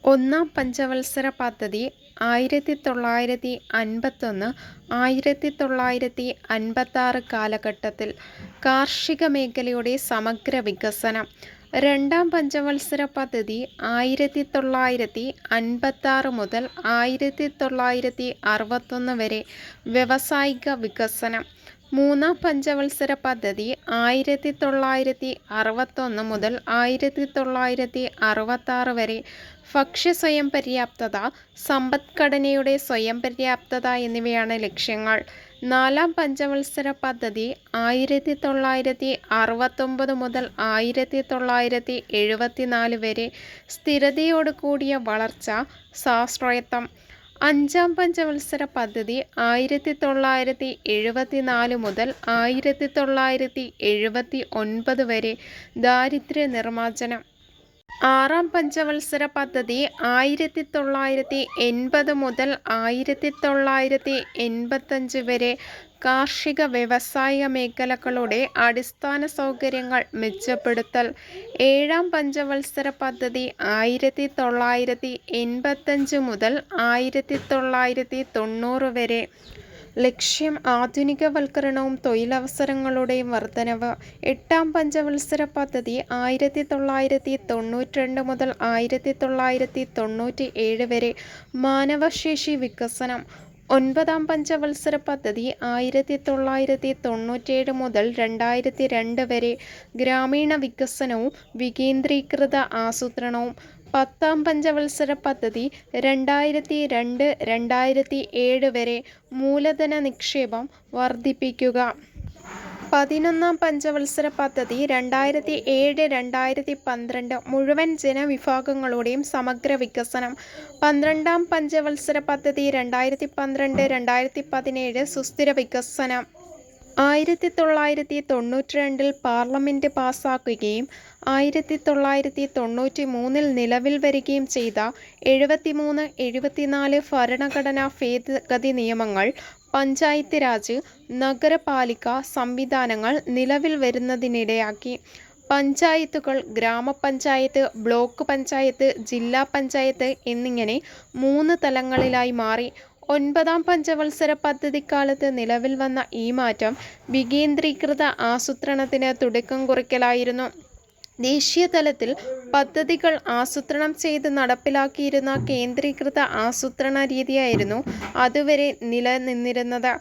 ഒന്നാം പഞ്ചവത്സര പദ്ധതി 1951-1956 കാലഘട്ടത്തിൽ കാർഷിക മേഖലയുടെ സമഗ്ര വികസനം. രണ്ടാം പഞ്ചവത്സര പദ്ധതി 1956 മുതൽ 1961 വരെ വ്യാവസായിക വികസനം. മൂന്നാം പഞ്ചവത്സര പദ്ധതി 1961 മുതൽ 1966 വരെ ഭക്ഷ്യ സ്വയം പര്യാപ്തത, സമ്പദ്ഘടനയുടെ സ്വയം പര്യാപ്തത എന്നിവയാണ് ലക്ഷ്യങ്ങൾ. നാലാം പഞ്ചവത്സര പദ്ധതി 1969 മുതൽ 1974 വരെ സ്ഥിരതയോടുകൂടിയ വളർച്ച, സ്വാശ്രയത്വം. അഞ്ചാം പഞ്ചവത്സര പദ്ധതി 1974 മുതൽ 1979 വരെ ദാരിദ്ര്യ നിർമ്മാർജ്ജനം. ആറാം പഞ്ചവത്സര പദ്ധതി 1980 മുതൽ 1985 വരെ കാർഷിക വ്യവസായ മേഖലകളുടെ അടിസ്ഥാന സൗകര്യങ്ങൾ മെച്ചപ്പെടുത്തൽ. ഏഴാം പഞ്ചവത്സര പദ്ധതി 1985 മുതൽ 1990 വരെ. ലക്ഷ്യം ആധുനികവൽക്കരണവും തൊഴിലവസരങ്ങളുടെയും വർധനവ്. എട്ടാം പഞ്ചവത്സര പദ്ധതി 1992 മുതൽ 1997 വരെ മാനവശേഷി വികസനം. ഒൻപതാം പഞ്ചവത്സര പദ്ധതി 1997 മുതൽ 2002 വരെ ഗ്രാമീണ വികസനവും വികേന്ദ്രീകൃത ആസൂത്രണവും. പത്താം പഞ്ചവത്സര പദ്ധതി 2002-2007 വരെ മൂലധന നിക്ഷേപം വർദ്ധിപ്പിക്കുക. പതിനൊന്നാം പഞ്ചവത്സര പദ്ധതി 2007-2012 മുഴുവൻ ജനവിഭാഗങ്ങളുടെയും സമഗ്ര വികസനം. പന്ത്രണ്ടാം പഞ്ചവത്സര പദ്ധതി 2012-2017 സുസ്ഥിര വികസനം. 1992 പാർലമെന്റ് പാസാക്കുകയും 1993 നിലവിൽ വരികയും ചെയ്ത 73-74 ഭരണഘടനാ ഭേദഗതി നിയമങ്ങൾ പഞ്ചായത്ത് രാജ്, നഗരപാലിക സംവിധാനങ്ങൾ നിലവിൽ വരുന്നതിനിടയാക്കി. പഞ്ചായത്തുകൾ ഗ്രാമപഞ്ചായത്ത്, ബ്ലോക്ക് പഞ്ചായത്ത്, ജില്ലാ പഞ്ചായത്ത് എന്നിങ്ങനെ 3 തലങ്ങളിലായി മാറി. ഒൻപതാം പഞ്ചവത്സര പദ്ധതിക്കാലത്ത് നിലവിൽ വന്ന ഈ മാറ്റം വികേന്ദ്രീകൃത ആസൂത്രണത്തിന് തുടക്കം കുറിക്കലായിരുന്നു. ദേശീയ തലത്തിൽ പദ്ധതികൾ ആസൂത്രണം ചെയ്ത് നടപ്പിലാക്കിയിരുന്ന കേന്ദ്രീകൃത ആസൂത്രണ രീതിയായിരുന്നു അതുവരെ നിലനിന്നിരുന്നത്.